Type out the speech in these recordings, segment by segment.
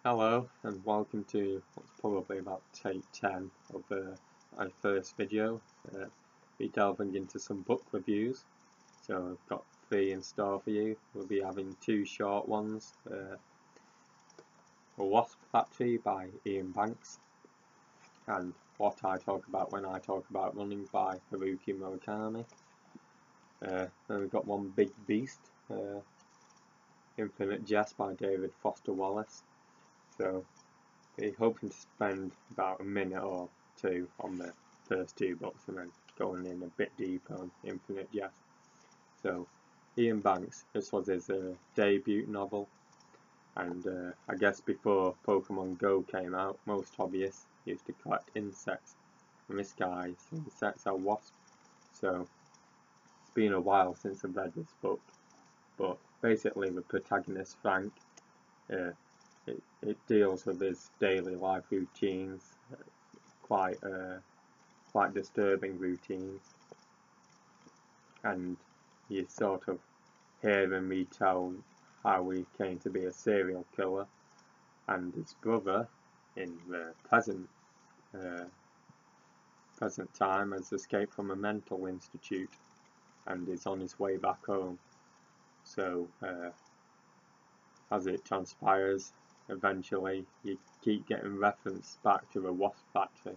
Hello and welcome to what's probably about take 10 of my first video. Be delving into some book reviews. So I've got three in store for you. We'll be having two short ones. A Wasp Factory by Iain Banks and What I Talk About When I Talk About Running by Haruki Murakami. Then we've got one Big Beast, Infinite Jest by David Foster Wallace. So we're hoping to spend about a minute or two on the first two books and then going in a bit deeper on Infinite Jest. So Iain Banks, this was his debut novel, and I guess before Pokemon Go came out, most hobbyists used to collect insects, and this guy's insects are wasps. So it's been a while since I've read this book, but basically the protagonist Frank, it deals with his daily life routines, quite disturbing routines, and you sort of hear him retell how he came to be a serial killer, and his brother in the present time has escaped from a mental institute and is on his way back home. So as it transpires, eventually you keep getting referenced back to the Wasp Factory,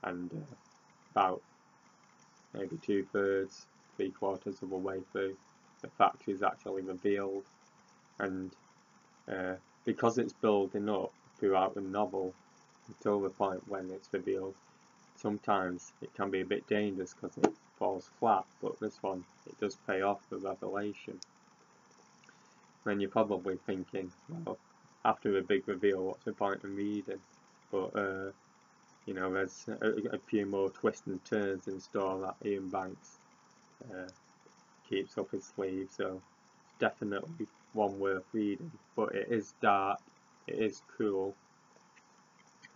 and about maybe 2/3, 3/4 of the way through, the factory is actually revealed, and because it's building up throughout the novel until the point when it's revealed, sometimes it can be a bit dangerous because it falls flat, but this one, it does pay off the revelation. Then you're probably thinking, well, after a big reveal, what's the point in reading? But you know, there's a few more twists and turns in store that Iain Banks keeps up his sleeve, so it's definitely one worth reading. But it is dark, it is cruel,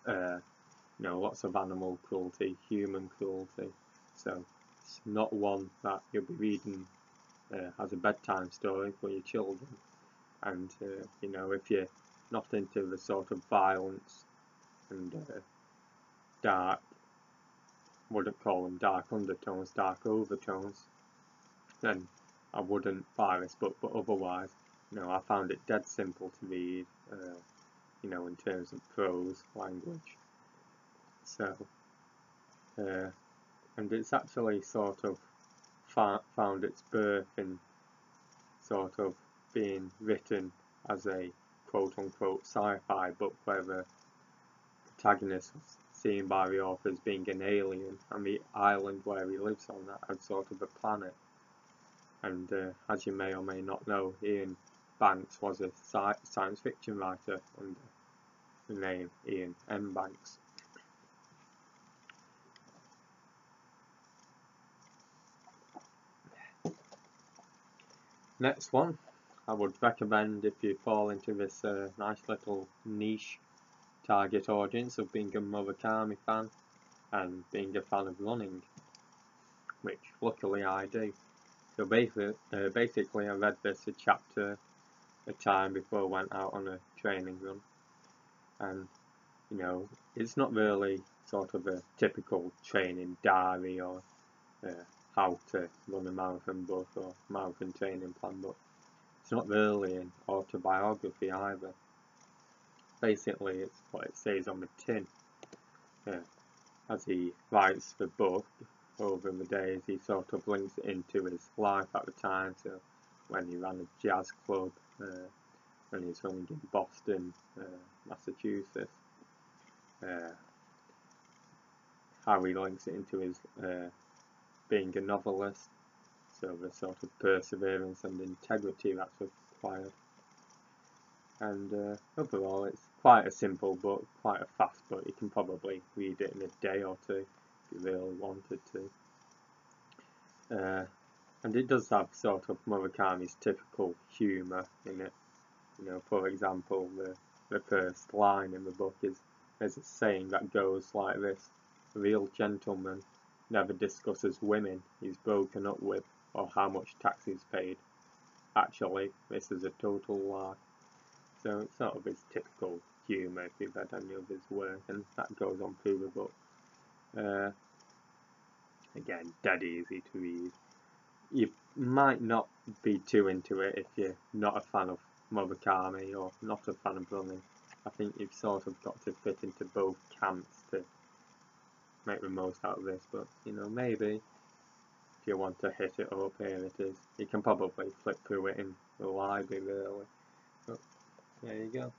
you know, lots of animal cruelty, human cruelty, so it's not one that you'll be reading as a bedtime story for your children. And you know, if you're not into the sort of violence and dark, wouldn't call them dark undertones, dark overtones, then I wouldn't buy this book. But otherwise, you know, I found it dead simple to read, you know, in terms of prose language. So and it's actually sort of found its birth in sort of being written as a quote-unquote sci-fi book, where the protagonist was seen by the author as being an alien, and the island where he lives on that as sort of a planet. And as you may or may not know, Iain Banks was a science fiction writer under the name Iain M. Banks. Next one, I would recommend if you fall into this nice little niche target audience of being a Murakami fan and being a fan of running, which luckily I do. So basically I read this a chapter at a time before I went out on a training run, and you know, it's not really sort of a typical training diary or how to run a marathon book or marathon training plan book. It's not really an autobiography either. Basically, it's what it says on the tin. As he writes the book over the days, he sort of links it into his life at the time, so when he ran a jazz club, when he was running in Boston, Massachusetts, how he links it into his being a novelist, so the sort of perseverance and integrity that's required. And overall, it's quite a simple book, quite a fast book. You can probably read it in a day or two if you really wanted to. And it does have sort of Murakami's typical humour in it. You know, for example, the first line in the book is, there's a saying that goes like this: "A real gentleman never discusses women he's broken up with or how much tax he's paid. Actually, this is a total lie." So it's sort of his typical humour if you've read any of his work, and that goes on through the book. Again, dead easy to read. You might not be too into it if you're not a fan of Murakami or not a fan of running. I think you've sort of got to fit into both camps to make the most out of this, but you know, maybe if you want to hit it up, here it is. You can probably flip through it in the library really, but there you go.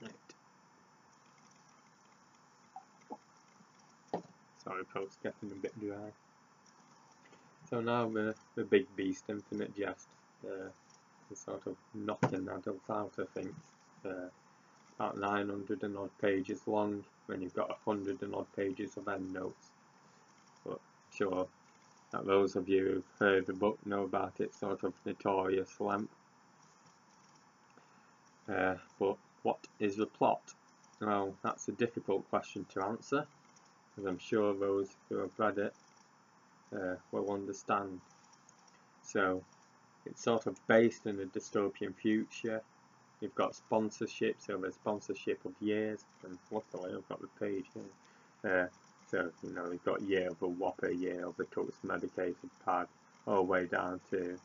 Right. Sorry folks, getting a bit dry. So now the big beast, Infinite Jest, is sort of knocking adults out, I think. About 900 and odd pages long, when you've got 100 and odd pages of endnotes. But sure that those of you who've heard the book know about its sort of notorious length. But what is the plot? Well, that's a difficult question to answer, as I'm sure those who have read it will understand. So it's sort of based in a dystopian future. You've got sponsorship, so there's sponsorship of years, and luckily I've got the page here. So, you know, you've got year of a Whopper, year of a Tux medicated pad, all the way down to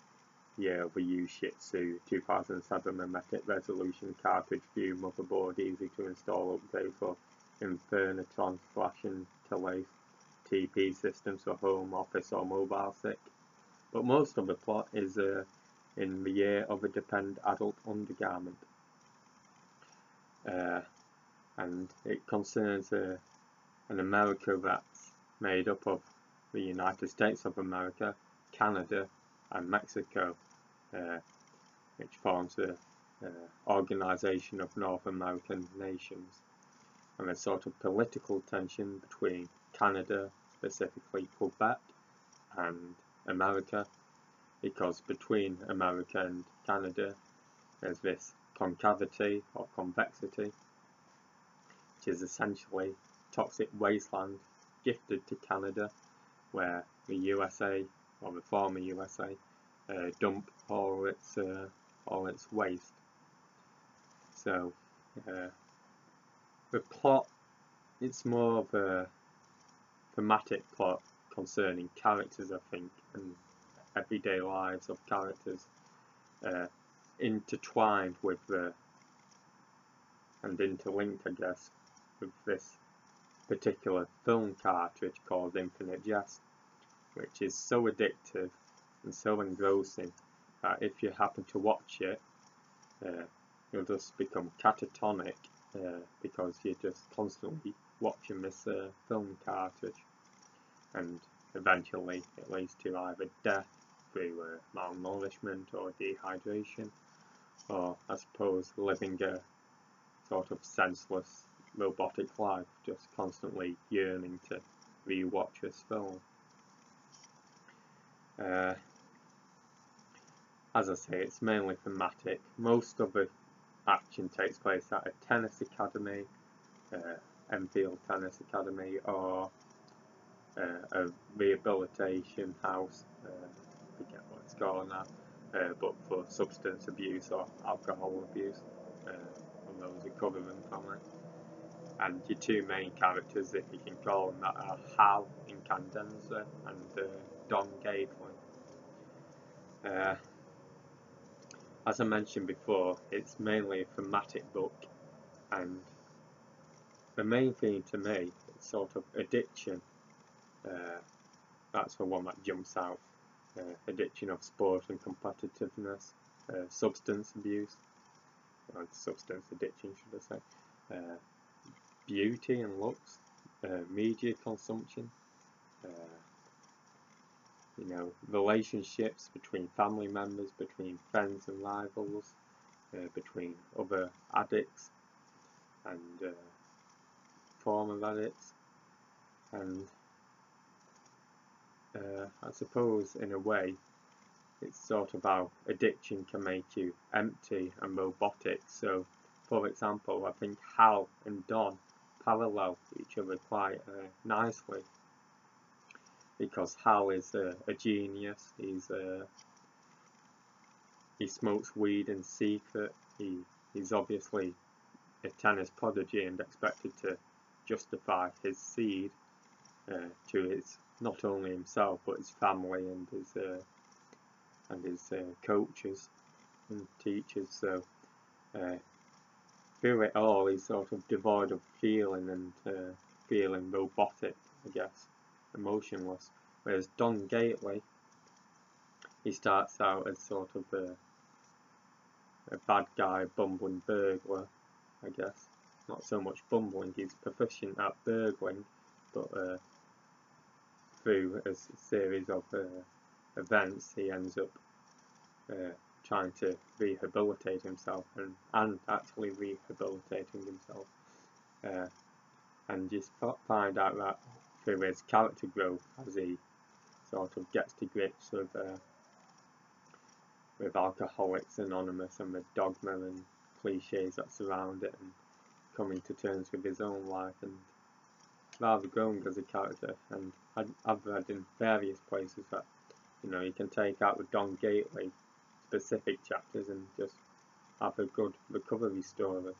year of a U Shih Tzu, 2007 Mimetic Resolution Cartridge View Motherboard, easy to install update for Infernitron Flash and Tele's TP systems for home, office or mobile sick. But most of the plot is in the year of a Depend adult undergarment. And it concerns an America that's made up of the United States of America, Canada and Mexico, which forms the Organization of North American Nations. And there's sort of political tension between Canada, specifically Quebec, and America, because between America and Canada there's this concavity or convexity, which is essentially toxic wasteland gifted to Canada, where the USA, or the former USA, dump all its waste. So the plot, it's more of a thematic plot concerning characters, I think, and everyday lives of characters, intertwined with and interlinked, I guess, with this particular film cartridge called Infinite Jest, which is so addictive and so engrossing that if you happen to watch it, you'll just become catatonic, because you're just constantly watching this film cartridge, and eventually it leads to either death through malnourishment or dehydration, or I suppose living a sort of senseless robotic life, just constantly yearning to re-watch this film. As I say, it's mainly thematic. Most of the action takes place at a tennis academy, Enfield Tennis Academy, or a rehabilitation house, I forget what it's called now, but for substance abuse or alcohol abuse, from those recovering from it. And your two main characters, if you can call them that, are Hal Incandenza and Don Gately. As I mentioned before, it's mainly a thematic book, and the main theme to me is sort of addiction. That's the one that jumps out. Addiction of sport and competitiveness, substance abuse, or substance addiction should I say, beauty and looks, media consumption, you know, relationships between family members, between friends and rivals, between other addicts and former addicts, and I suppose in a way it's sort of how addiction can make you empty and robotic. So for example, I think Hal and Don parallel each other quite nicely, because Hal is a genius. He smokes weed in secret, he's obviously a tennis prodigy and expected to justify his seed to his, not only himself but his family and his coaches and teachers. So through it all, he's sort of devoid of feeling and feeling robotic, I guess, emotionless. Whereas Don Gately, he starts out as sort of a bad guy, bumbling burglar, I guess. Not so much bumbling, he's proficient at burgling, but through a series of events, he ends up trying to rehabilitate himself and actually rehabilitating himself. And just find out that through his character growth as he sort of gets to grips with Alcoholics Anonymous and the dogma and cliches that surround it, and coming to terms with his own life, and rather growing as a character. And I've read in various places that, you know, you can take out the Don Gately specific chapters and just have a good recovery story.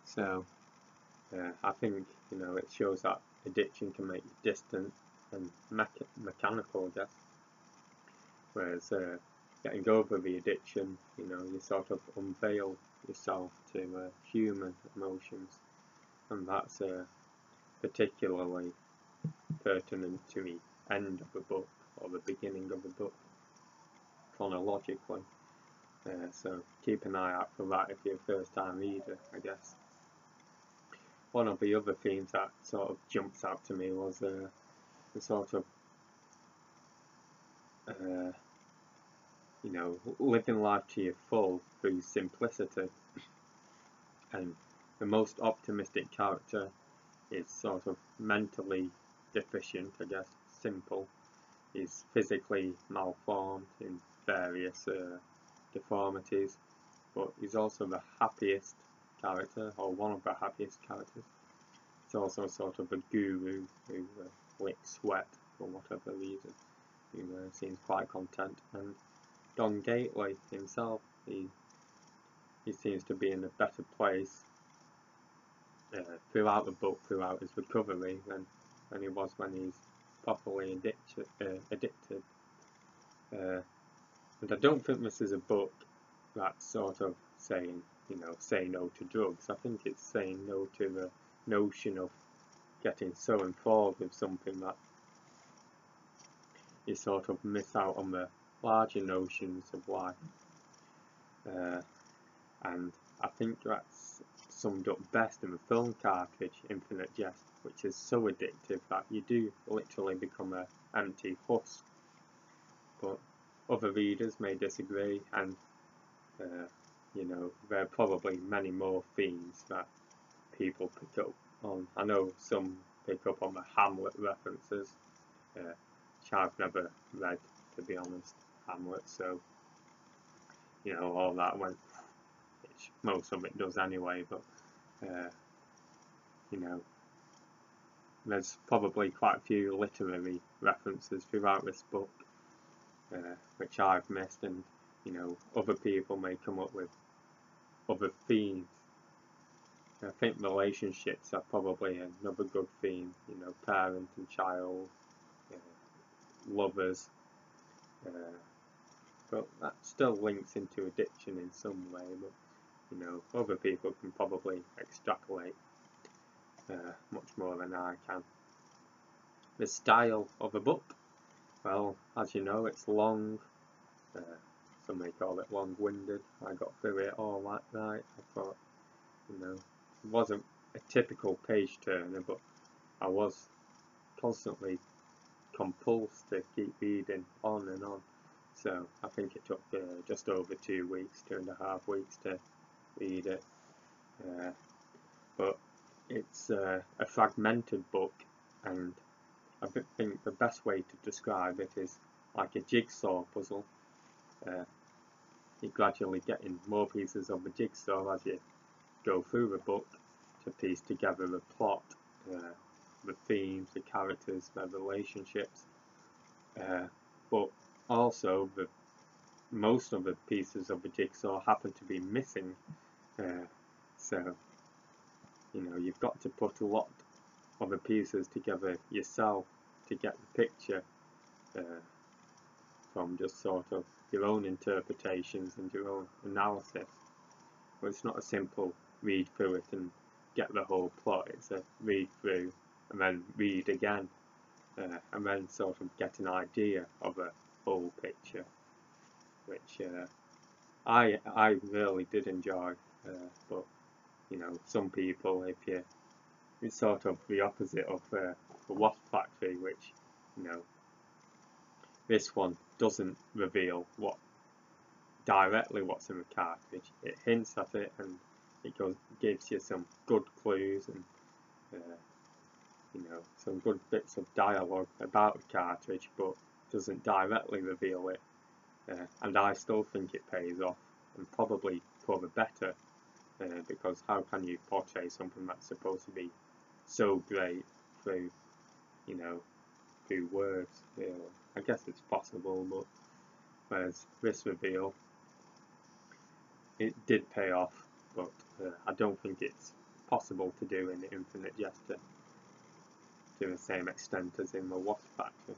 So I think, you know, it shows that addiction can make you distant and mechanical, I guess. Whereas getting over the addiction, you know, you sort of unveil yourself to human emotions, and that's particularly pertinent to the end of the book or the beginning of the book chronologically. So keep an eye out for that if you're a first time reader, I guess. One of the other themes that sort of jumps out to me was the sort of you know, living life to your full through simplicity. And the most optimistic character is sort of mentally deficient, I guess, simple. He's physically malformed in various deformities, but he's also the happiest character, or one of the happiest characters. He's also sort of a guru who licks sweat for whatever reason, who seems quite content. And Don Gately himself, he seems to be in a better place throughout the book, throughout his recovery, than he was when he's properly addicted. And I don't think this is a book that's sort of saying, you know, say no to drugs. I think it's saying no to the notion of getting so involved with something that you sort of miss out on the larger notions of life. And I think that's summed up best in the film cartridge, Infinite Jest, which is so addictive that you do literally become an empty husk. But other readers may disagree, and you know, there are probably many more themes that people pick up on. I know some pick up on the Hamlet references, which I've never read, to be honest, Hamlet, so, you know, all that went, which most of it does anyway, but, you know, there's probably quite a few literary references throughout this book, which I've missed, and, you know, other people may come up with other themes. I think relationships are probably another good theme, you know, parent and child, lovers, but that still links into addiction in some way, but, you know, other people can probably extrapolate much more than I can. The style of a book, well, as you know, it's long. Some may call it long-winded. I got through it all that night. I thought, you know, it wasn't a typical page turner, but I was constantly compulsed to keep reading on and on. So I think it took just over 2 weeks, 2.5 weeks to read it. But it's a fragmented book, and I think the best way to describe it is like a jigsaw puzzle. You're gradually getting more pieces of the jigsaw as you go through the book to piece together the plot, the themes, the characters, their relationships, but also most of the pieces of the jigsaw happen to be missing, so you've got to put a lot of the pieces together yourself to get the picture from just sort of your own interpretations and your own analysis. But it's not a simple read through it and get the whole plot. It's a read through and then read again, and then sort of get an idea of a whole picture, which I really did enjoy. But some people, it's sort of the opposite of the Wasp Factory, which this one doesn't reveal directly what's in the cartridge. It hints at it, and it gives you some good clues and some good bits of dialogue about the cartridge, but doesn't directly reveal it. And I still think it pays off, and probably for the better, because how can you portray something that's supposed to be so great through through words? I guess it's possible, but whereas this reveal, it did pay off, but I don't think it's possible to do in Infinite Jest to the same extent as in the Wasp Factory.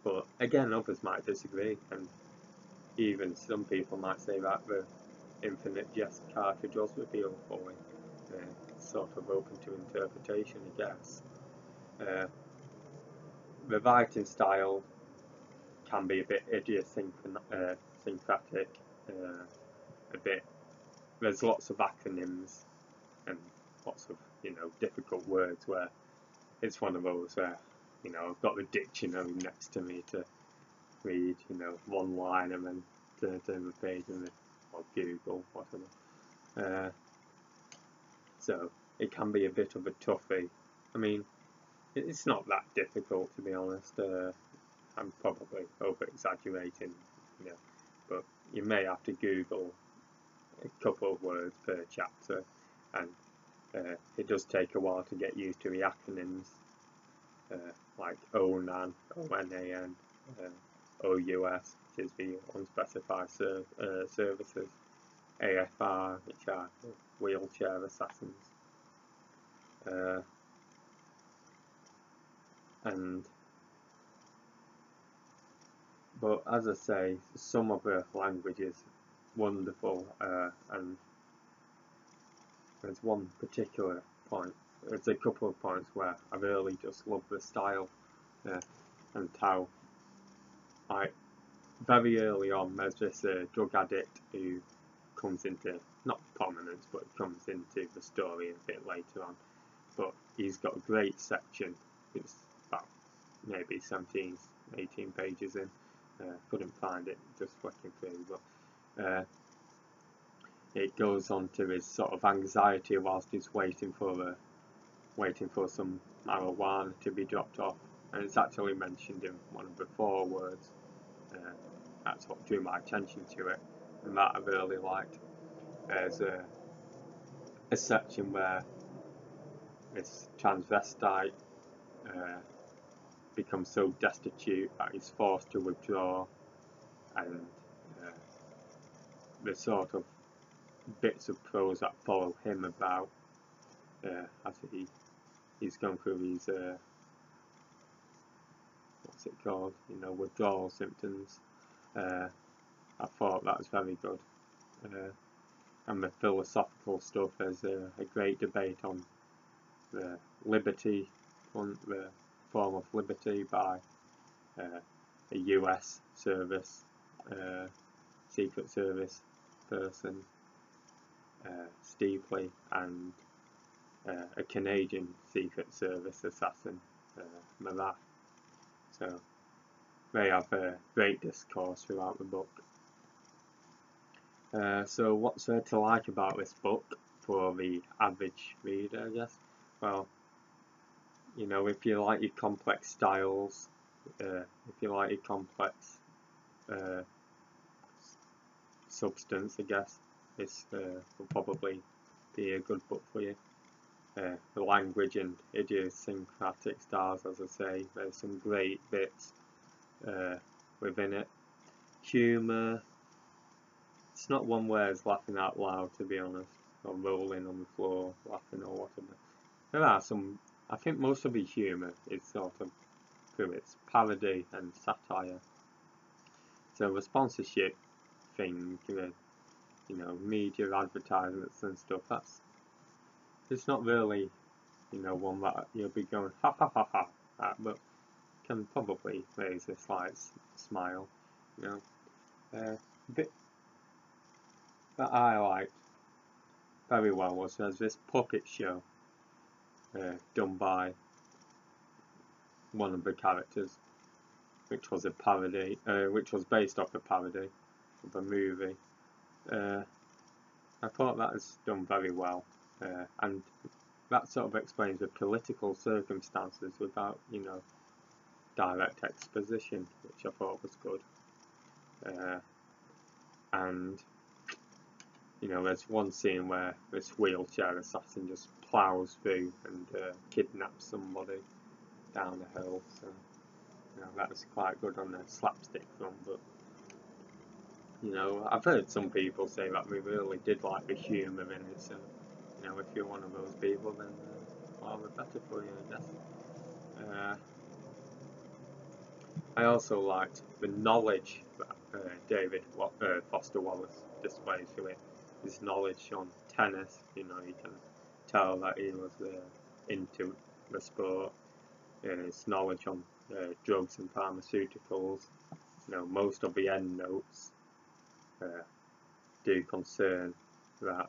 But again, others might disagree, and even some people might say that the Infinite Jest cartridge was revealed fully. It's sort of open to interpretation, I guess. The writing style can be a bit idiosyncratic, a bit. There's lots of acronyms and lots of difficult words where it's one of those where I've got the dictionary next to me to read one line and then turn the page or Google, whatever. So it can be a bit of a toughie. I mean, it's not that difficult, to be honest. I'm probably over exaggerating, but you may have to Google a couple of words per chapter, and it does take a while to get used to the acronyms, like ONAN, ONAN, OUS, which is the unspecified services, AFR, which are wheelchair assassins, but as I say, some of the language is wonderful, and there's one particular point, there's a couple of points where I really just love the style, and how very early on there's this drug addict who comes into, not prominence, but comes into the story a bit later on, but he's got a great section. It's about maybe 17, 18 pages in. Couldn't find it just flicking through, but it goes on to his sort of anxiety whilst he's waiting for some marijuana to be dropped off, and it's actually mentioned in one of the forewords. That's what drew my attention to it, and that I really liked. There's a section where this transvestite becomes so destitute that he's forced to withdraw, and the sort of bits of prose that follow him about as he's gone through these what's it called, withdrawal symptoms. I thought that was very good, and the philosophical stuff. There's a great debate on the form of liberty by a US service, Secret Service person, Steeply, and a Canadian Secret Service assassin, Murakami. So they have a great discourse throughout the book. So what's there to like about this book for the average reader, I guess? Well, if you like your complex styles, if you like your complex substance, I guess this will probably be a good book for you. the language and idiosyncratic styles, as I say. There's some great bits within it. Humour, it's not one where it's laughing out loud, to be honest, or rolling on the floor laughing or whatever. There are some, I think most of the humour is sort of through its parody and satire. So the sponsorship thing, you know, media advertisements and stuff, it's not really, you know, one that you'll be going ha ha ha ha at, but can probably raise a slight smile, you know. Bit that I liked very well was there's this puppet show done by one of the characters, which was a parody, which was based off a parody of a movie. I thought that was done very well, and that sort of explains the political circumstances without, you know, direct exposition, which I thought was good. And you know, there's one scene where this wheelchair assassin just plows through and kidnaps somebody down the hill. So, you know, that was quite good on the slapstick front. But you know, I've heard some people say that we really did like the humour in it. So, you know, if you're one of those people, then all the better for you, I guess. I also liked the knowledge that David Foster Wallace displays through it. His knowledge on tennis, you know, you can tell that he was into the sport. His knowledge on drugs and pharmaceuticals. You know, most of the end notes do concern that.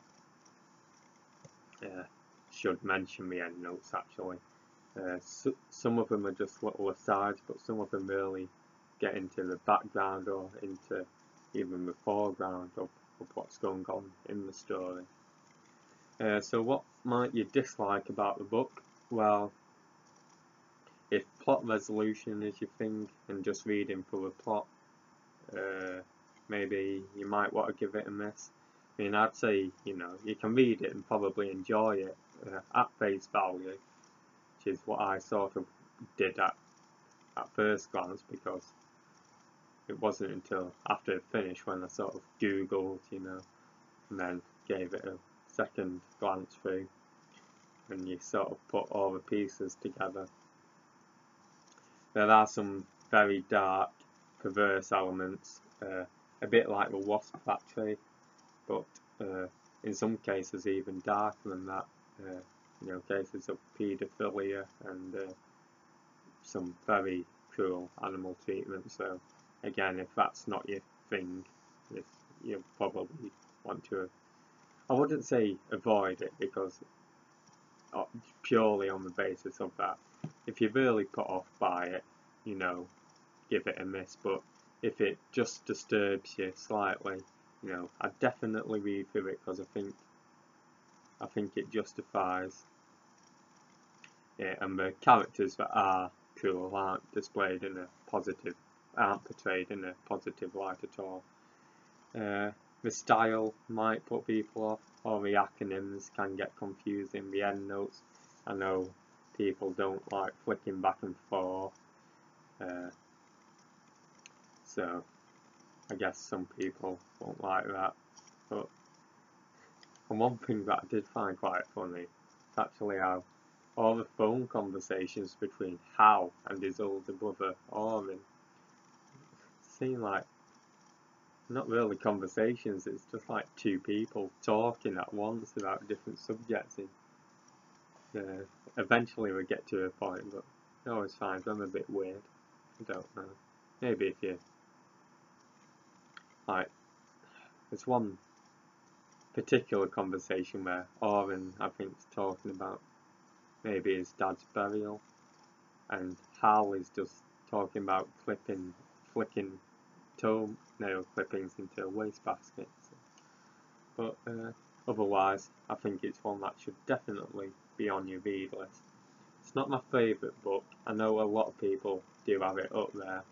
Should mention the end notes actually. Some of them are just little asides, but some of them really get into the background or into even the foreground of what's going on in the story. So what might you dislike about the book? Well, if plot resolution is your thing and just reading through a plot, maybe you might want to give it a miss. I mean, I'd say, you know, you can read it and probably enjoy it at face value, which is what I sort of did at first glance, because it wasn't until after it finished when I sort of googled, you know, and then gave it a second glance through, and you sort of put all the pieces together. There are some very dark, perverse elements, a bit like the Wasp factory, but in some cases even darker than that. You know, cases of paedophilia and some very cruel animal treatment. So again, if that's not your thing, you probably want to, I wouldn't say avoid it, because purely on the basis of that, if you're really put off by it, you know, give it a miss. But if it just disturbs you slightly, you know, I'd definitely read through it, because I think it justifies it, and the characters that are cruel aren't portrayed in a positive light at all. The style might put people off, or the acronyms can get confusing, the end notes. I know people don't like flicking back and forth, so I guess some people won't like that. But and one thing that I did find quite funny is actually how all the phone conversations between Hal and his older brother Orin seem like not really conversations, it's just like two people talking at once about different subjects. Eventually we get to a point, but I always find them a bit weird. I don't know. Maybe if you like, there's one particular conversation where Orin, I think, is talking about maybe his dad's burial, and Hal is just talking about flicking toenail clippings into a wastebasket. But otherwise, I think it's one that should definitely be on your read list. It's not my favourite book. I know a lot of people do have it up there.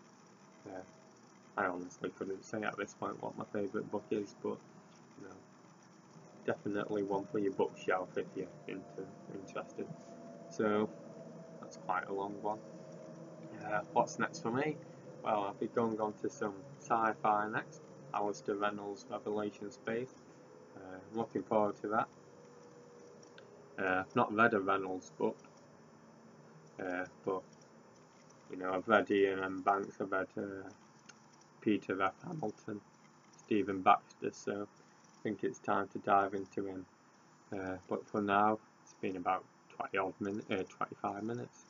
I honestly couldn't say at this point what my favourite book is, but you know, definitely one for your bookshelf if you're interested. So that's quite a long one. What's next for me? Well, I'll be going on to some sci-fi next. Alistair Reynolds' Revelation Space. I'm looking forward to that. I've not read a Reynolds book, but you know, I've read Iain M. Banks, I've read Peter F. Hamilton, Stephen Baxter, so I think it's time to dive into him. But for now, it's been about 25 minutes.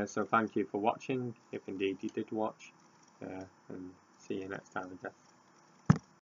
So thank you for watching, if indeed you did watch, and see you next time, I guess.